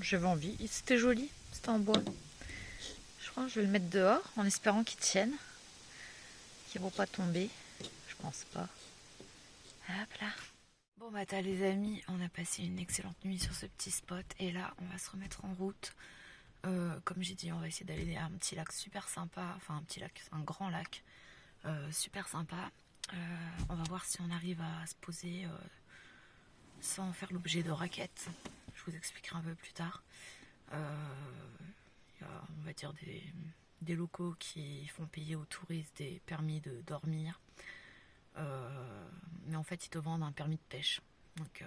j'avais envie. C'était joli, c'était en bois. Je crois que je vais le mettre dehors en espérant qu'il tienne. Qu'ils vont pas tomber. Je pense pas. Hop là. Bon matin les amis, on a passé une excellente nuit sur ce petit spot. Et là, on va se remettre en route. Comme j'ai dit, on va essayer d'aller à un petit lac super sympa. Enfin un petit lac, un grand lac. Super sympa. On va voir si on arrive à se poser sans faire l'objet de raquettes. Je vous expliquerai un peu plus tard. Il y a, on va dire, des locaux qui font payer aux touristes des permis de dormir. Mais en fait, ils te vendent un permis de pêche. Donc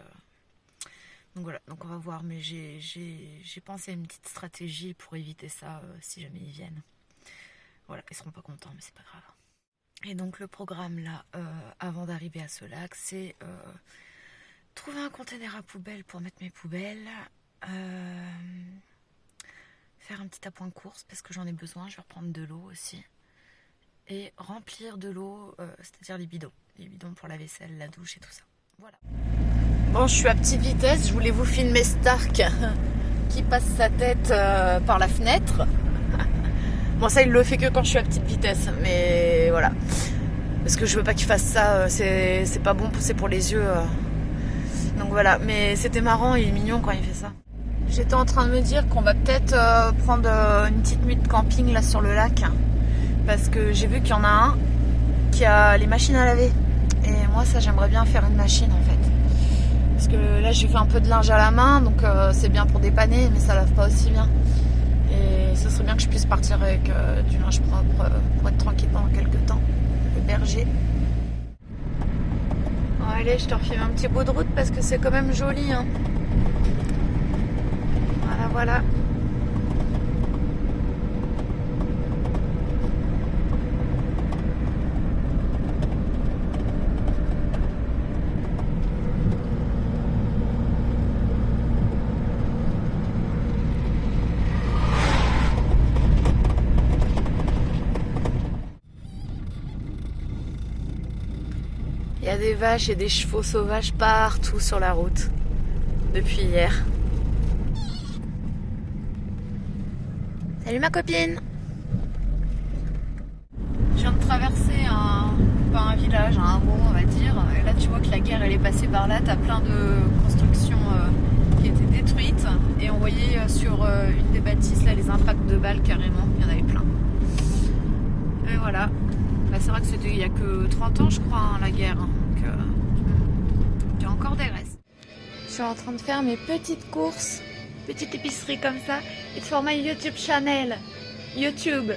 voilà, donc on va voir. Mais j'ai pensé à une petite stratégie pour éviter ça si jamais ils viennent. Voilà, ils seront pas contents, mais c'est pas grave. Et donc le programme là, avant d'arriver à ce lac, c'est trouver un conteneur à poubelle pour mettre mes poubelles, faire un petit appoint course parce que j'en ai besoin, je vais reprendre de l'eau aussi, et remplir de l'eau, c'est-à-dire les bidons pour la vaisselle, la douche et tout ça. Voilà. Bon, je suis à petite vitesse, je voulais vous filmer Stark qui passe sa tête par la fenêtre. Bon, ça, il le fait que quand je suis à petite vitesse, mais voilà. Parce que je veux pas qu'il fasse ça, c'est pas bon, c'est pour les yeux. Donc voilà, mais c'était marrant, il est mignon quand il fait ça. J'étais en train de me dire qu'on va peut-être prendre une petite nuit de camping là sur le lac. Parce que j'ai vu qu'il y en a un qui a les machines à laver. Et moi, ça, j'aimerais bien faire une machine en fait. Parce que là, j'ai fait un peu de linge à la main, donc c'est bien pour dépanner, mais ça lave pas aussi bien. Et ce serait bien que je puisse partir avec du linge propre pour être tranquille pendant quelques temps. Le berger. Bon, allez, je te refile un petit bout de route parce que c'est quand même joli. Hein. Voilà, voilà. Il y a des vaches et des chevaux sauvages partout sur la route depuis hier. Salut ma copine! Je viens de traverser pas un village, un hameau on va dire. Et là tu vois que la guerre elle est passée par là. T'as plein de constructions qui étaient détruites. Et on voyait sur une des bâtisses là les impacts de balles carrément. Il y en avait plein. Et voilà. Bah, c'est vrai que c'était il y a que 30 ans je crois hein, la guerre. Donc il y a encore des restes. Je suis en train de faire mes petites courses. Petite épicerie comme ça. It's for my YouTube channel. YouTube.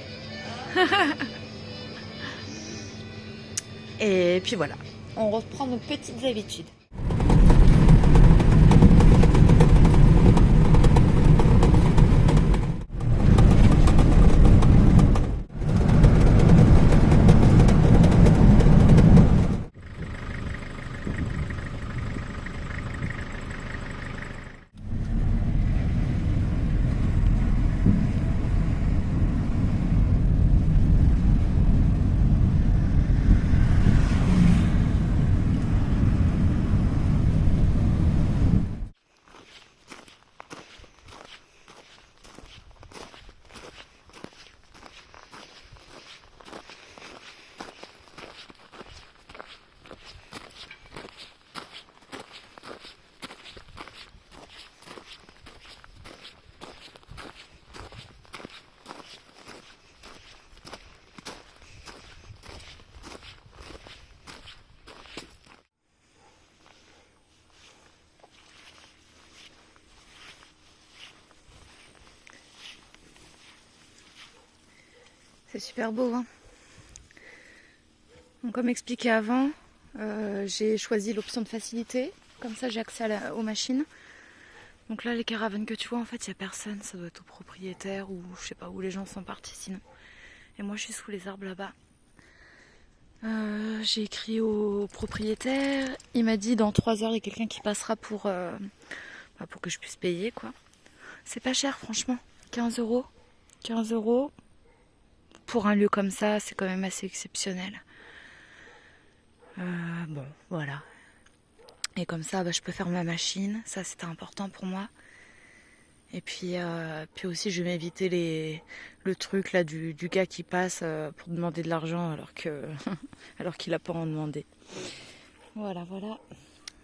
Et puis voilà. On reprend nos petites habitudes. C'est super beau, hein. Donc, comme expliqué avant, j'ai choisi l'option de facilité. Comme ça, j'ai accès aux machines. Donc là, les caravanes que tu vois, en fait, il n'y a personne. Ça doit être au propriétaire ou je sais pas où les gens sont partis sinon. Et moi, je suis sous les arbres là-bas. J'ai écrit au propriétaire. Il m'a dit dans 3 heures, il y a quelqu'un qui passera pour que je puisse payer, quoi. C'est pas cher, franchement. 15 euros. 15 euros. Pour un lieu comme ça, c'est quand même assez exceptionnel. Bon, voilà. Et comme ça, je peux faire ma machine. Ça, c'était important pour moi. Et puis aussi, je vais m'éviter le truc là du gars qui passe pour demander de l'argent alors qu'il a pas à en demander. Voilà, voilà.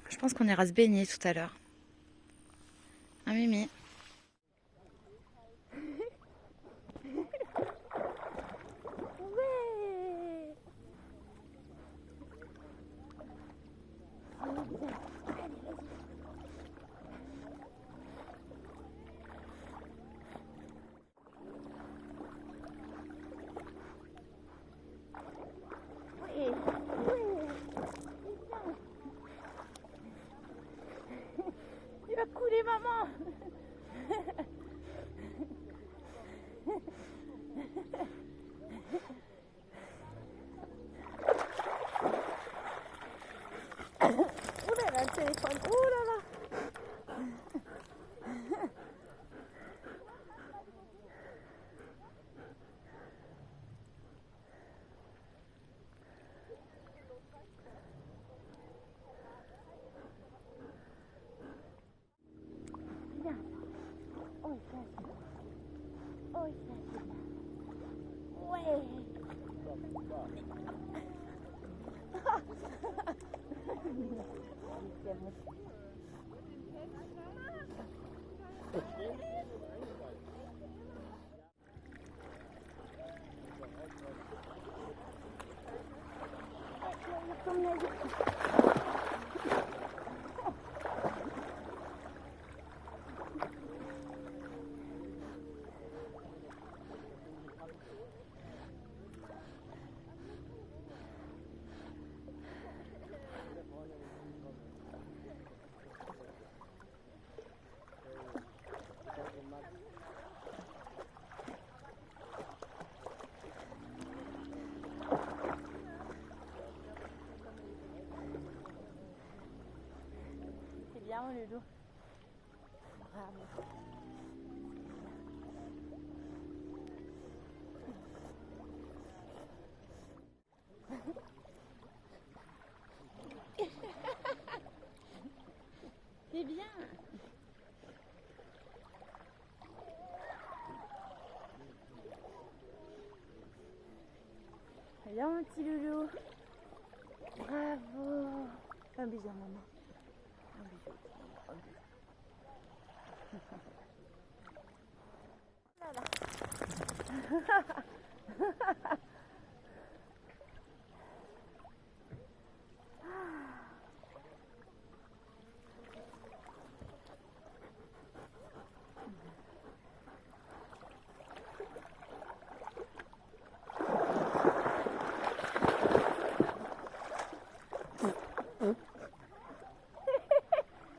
Je pense qu'on ira se baigner tout à l'heure. Ah Mimi. Il va couler, maman. Ouh là là, le téléphone. Ouh là là. Viens. Oh, ça c'est bien. Oh, ça c'est bien. Ouais. C'est bien, mon loulou. Bravo. C'est bien. Viens, mon petit loulou. Bravo. Un bisou, maman. Un bisou. Un bisou. Voilà.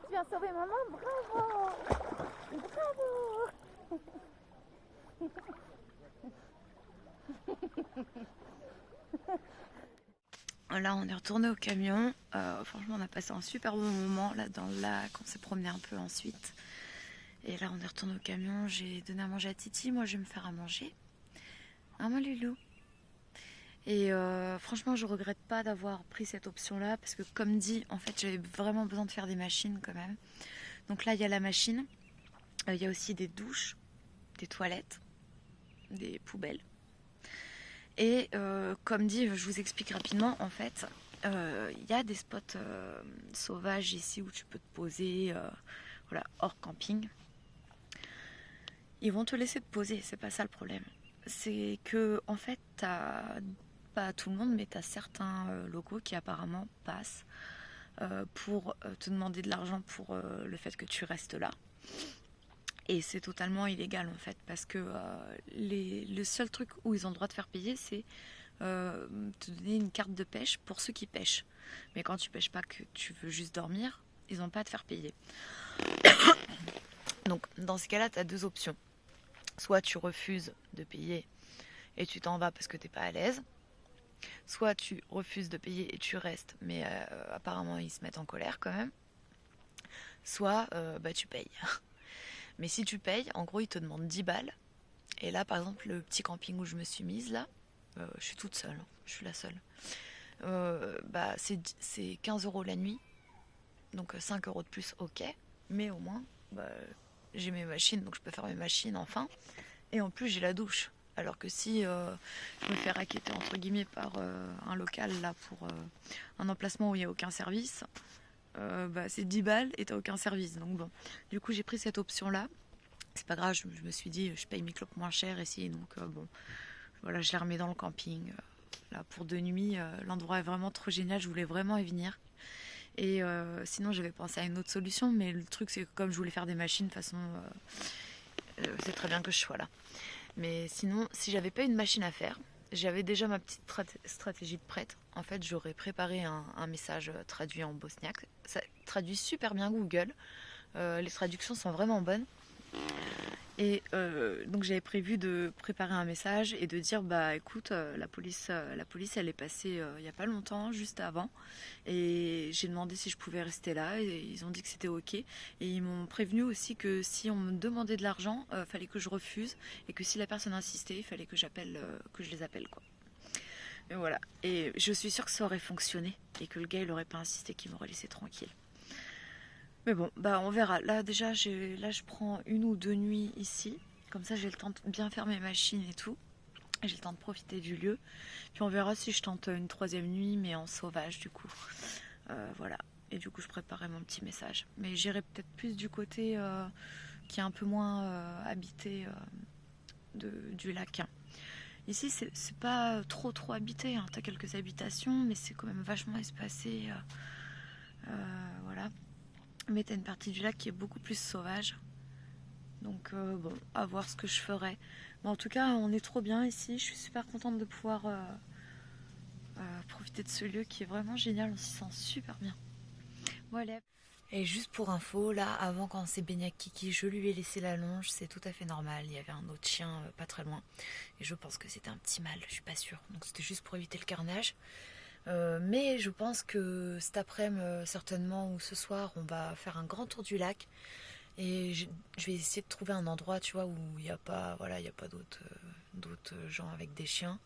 Tu viens sauver maman, bravo. Bravo. Là, on est retourné au camion. Franchement, on a passé un super bon moment là dans le lac. On s'est promené un peu ensuite. Et là, on est retourné au camion. J'ai donné à manger à Titi. Moi, je vais me faire à manger. Hein, mon loulou. Et franchement, je regrette pas d'avoir pris cette option-là parce que, comme dit, en fait, j'avais vraiment besoin de faire des machines quand même. Donc là, il y a la machine. Il y a aussi des douches, des toilettes, des poubelles. Et comme dit, je vous explique rapidement, en fait, il y a des spots sauvages ici où tu peux te poser, voilà, hors camping. Ils vont te laisser te poser, c'est pas ça le problème. C'est que, en fait, t'as pas tout le monde, mais t'as certains locaux qui apparemment passent pour te demander de l'argent pour le fait que tu restes là. Et c'est totalement illégal en fait, parce que le seul truc où ils ont le droit de faire payer, c'est te donner une carte de pêche pour ceux qui pêchent. Mais quand tu pêches pas, que tu veux juste dormir, ils n'ont pas à te faire payer. Donc dans ce cas-là, tu as deux options. Soit tu refuses de payer et tu t'en vas parce que t'es pas à l'aise. Soit tu refuses de payer et tu restes, mais apparemment ils se mettent en colère quand même. Soit bah, tu payes. Mais si tu payes, en gros, ils te demandent 10 balles. Et là, par exemple, le petit camping où je me suis mise, là, je suis toute seule, hein, je suis la seule. Bah, c'est 15 € la nuit. Donc 5 € de plus, ok. Mais au moins, bah, j'ai mes machines, donc je peux faire mes machines enfin. Et en plus j'ai la douche. Alors que si je me fais racketter entre guillemets par un local là pour un emplacement où il n'y a aucun service, bah, c'est 10 balles et t'as aucun service. Donc bon, du coup j'ai pris cette option là. C'est pas grave, je me suis dit je paye mes clopes moins cher ici, donc bon, voilà, je les remets dans le camping. Là pour 2 nuits, l'endroit est vraiment trop génial, je voulais vraiment y venir. Et sinon j'avais pensé à une autre solution, mais le truc c'est que comme je voulais faire des machines, de toute façon c'est très bien que je sois là. Mais sinon, si j'avais pas une machine à faire, j'avais déjà ma petite stratégie de prête. En fait, j'aurais préparé un message traduit en bosniaque. Ça traduit super bien Google. Les traductions sont vraiment bonnes. Et donc j'avais prévu de préparer un message et de dire bah écoute la police elle est passée il n'y a pas longtemps, juste avant, et j'ai demandé si je pouvais rester là et ils ont dit que c'était ok, et ils m'ont prévenu aussi que si on me demandait de l'argent fallait que je refuse, et que si la personne insistait il fallait que que je les appelle quoi. Et voilà, et je suis sûre que ça aurait fonctionné et que le gars il aurait pas insisté, qu'il m'aurait laissé tranquille. Mais bon, bah on verra. Là déjà, je prends 1 ou 2 nuits ici. Comme ça, j'ai le temps de bien faire mes machines et tout. J'ai le temps de profiter du lieu. Puis on verra si je tente une 3e nuit, mais en sauvage du coup. Voilà. Et du coup, je préparerai mon petit message. Mais j'irai peut-être plus du côté qui est un peu moins habité du lac. Ici, c'est pas trop habité. Hein. T'as quelques habitations, mais c'est quand même vachement espacé. Voilà. Mais t'as une partie du lac qui est beaucoup plus sauvage. Donc bon, à voir ce que je ferai. Mais en tout cas, on est trop bien ici. Je suis super contente de pouvoir profiter de ce lieu qui est vraiment génial. On s'y sent super bien. Voilà. Et juste pour info, là, avant quand on s'est baigné avec Kiki, je lui ai laissé la longe. C'est tout à fait normal. Il y avait un autre chien pas très loin. Et je pense que c'était un petit mâle, je suis pas sûre. Donc c'était juste pour éviter le carnage. Mais je pense que cet après-midi, certainement, ou ce soir, on va faire un grand tour du lac. Et je vais essayer de trouver un endroit, tu vois, où il n'y a pas, voilà, il y a pas d'autres gens avec des chiens.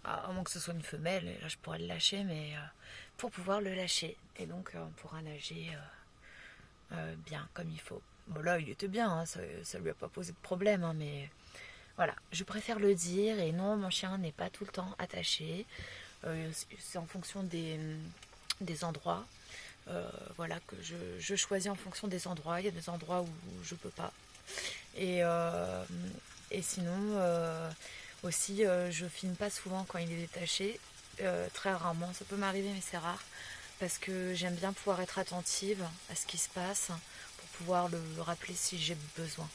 À moins que ce soit une femelle, et là je pourrais le lâcher, mais pour pouvoir le lâcher. Et donc on pourra nager bien, comme il faut. Bon là, il était bien, hein, ça lui a pas posé de problème, hein, mais voilà, je préfère le dire. Et non, mon chien n'est pas tout le temps attaché. C'est en fonction des endroits. Voilà, que je choisis en fonction des endroits. Il y a des endroits où je peux pas. Et sinon, aussi, je filme pas souvent quand il est détaché. Très rarement, ça peut m'arriver, mais c'est rare. Parce que j'aime bien pouvoir être attentive à ce qui se passe pour pouvoir le rappeler si j'ai besoin.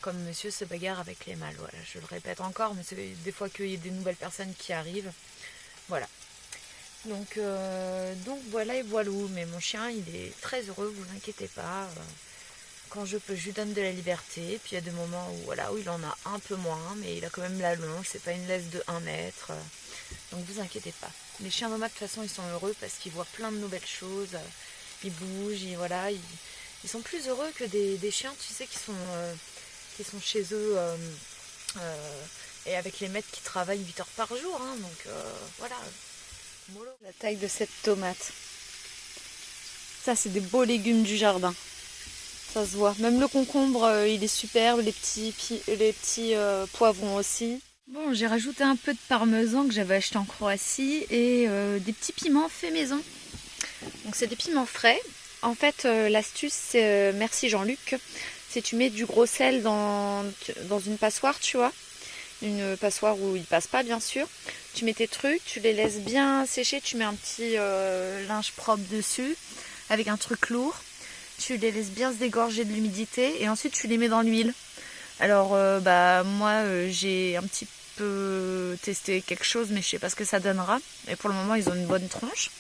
Comme monsieur se bagarre avec les mâles. Voilà, je le répète encore, mais c'est des fois qu'il y a des nouvelles personnes qui arrivent. Voilà. Donc voilà et voilà. Mais mon chien, il est très heureux, vous inquiétez pas. Quand je peux, je lui donne de la liberté. Puis il y a des moments où, voilà, où il en a un peu moins, mais il a quand même la longe. C'est pas une laisse de 1 mètre. Donc vous inquiétez pas. Les chiens nomades, de toute façon, ils sont heureux parce qu'ils voient plein de nouvelles choses. Ils bougent, voilà, ils sont plus heureux que des chiens, tu sais, qui sont chez eux et avec les maîtres qui travaillent 8 heures par jour. Hein, donc voilà. La taille de cette tomate. Ça, c'est des beaux légumes du jardin. Ça se voit. Même le concombre, il est superbe. Les petits poivrons aussi. Bon, j'ai rajouté un peu de parmesan que j'avais acheté en Croatie et des petits piments faits maison. Donc, c'est des piments frais. En fait, l'astuce, c'est merci Jean-Luc. C'est tu mets du gros sel dans une passoire, tu vois. Une passoire où il passe pas, bien sûr. Tu mets tes trucs, tu les laisses bien sécher, tu mets un petit linge propre dessus avec un truc lourd. Tu les laisses bien se dégorger de l'humidité et ensuite tu les mets dans l'huile. Alors moi j'ai un petit peu testé quelque chose, mais je sais pas ce que ça donnera. Et pour le moment ils ont une bonne tronche.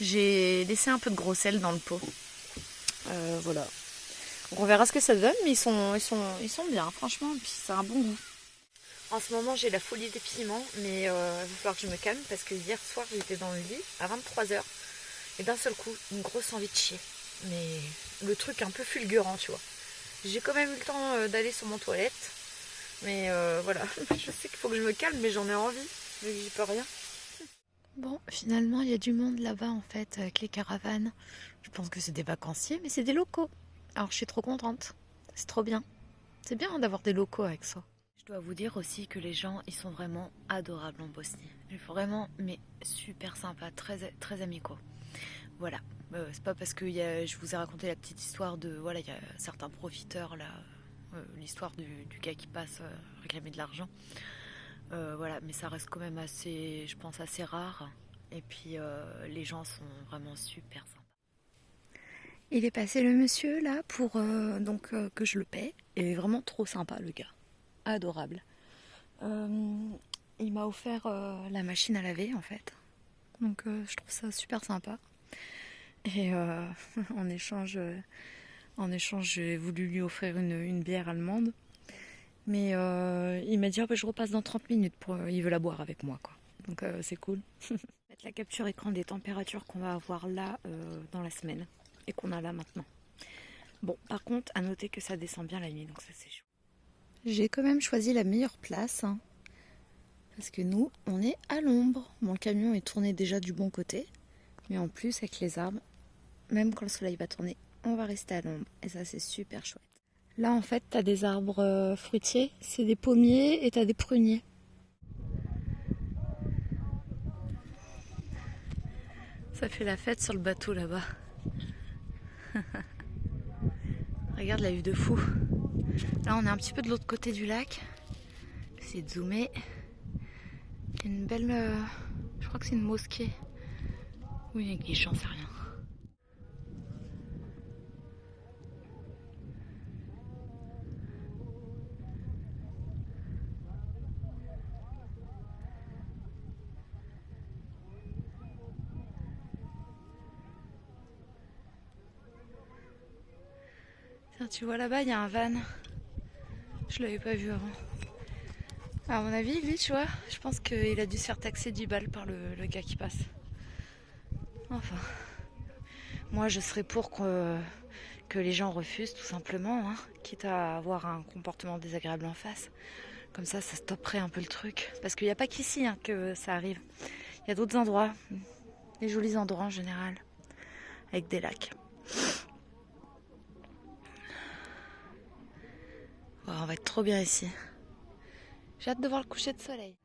J'ai laissé un peu de gros sel dans le pot. Voilà. Donc on verra ce que ça donne, mais ils sont bien franchement, et puis ça a un bon goût. En ce moment, j'ai la folie des piments, mais il va falloir que je me calme parce que hier soir, j'étais dans le lit à 23h et d'un seul coup, une grosse envie de chier. Mais le truc un peu fulgurant, tu vois. J'ai quand même eu le temps d'aller sur mon toilette, mais voilà, je sais qu'il faut que je me calme, mais j'en ai envie, vu que j'y peux rien. Bon, finalement, il y a du monde là-bas en fait, avec les caravanes. Je pense que c'est des vacanciers, mais c'est des locaux. Alors je suis trop contente. C'est trop bien. C'est bien d'avoir des locaux avec soi. Je dois vous dire aussi que les gens, ils sont vraiment adorables en Bosnie. Vraiment, mais super sympas, très amicaux. Voilà. C'est pas parce que je vous ai raconté la petite histoire de... Voilà, il y a certains profiteurs là. L'histoire du gars qui passe réclamer de l'argent. Voilà, mais ça reste quand même assez, je pense, assez rare. Et puis les gens sont vraiment super sympas. Il est passé le monsieur là pour que je le paie. Et vraiment trop sympa le gars. Adorable. Il m'a offert la machine à laver en fait. Donc je trouve ça super sympa. Et en échange, j'ai voulu lui offrir une bière allemande. Mais il m'a dit oh, bah, je repasse dans 30 minutes. Il veut la boire avec moi, quoi. Donc c'est cool. La capture écran des températures qu'on va avoir là dans la semaine. Et qu'on a là maintenant. Bon, par contre, à noter que ça descend bien la nuit. Donc ça c'est chaud. J'ai quand même choisi la meilleure place. Hein, parce que nous, on est à l'ombre. Mon camion est tourné déjà du bon côté. Mais en plus, avec les arbres, même quand le soleil va tourner, on va rester à l'ombre. Et ça, c'est super chouette. Là, en fait, t'as des arbres fruitiers. C'est des pommiers et t'as des pruniers. Ça fait la fête sur le bateau, là-bas. Regarde la vue de fou. Là, on est un petit peu de l'autre côté du lac. J'essaie de zoomer. Il y a une belle... je crois que c'est une mosquée. Oui, une église, j'en sais rien. Tiens, tu vois là-bas, il y a un van. Je l'avais pas vu avant. À mon avis, lui, tu vois, je pense qu'il a dû se faire taxer 10 balles par le gars qui passe. Enfin, moi, je serais pour que les gens refusent, tout simplement, hein, quitte à avoir un comportement désagréable en face. Comme ça stopperait un peu le truc. Parce qu'il n'y a pas qu'ici hein, que ça arrive. Il y a d'autres endroits, des jolis endroits en général, avec des lacs. Oh, on va être trop bien ici. J'ai hâte de voir le coucher de soleil.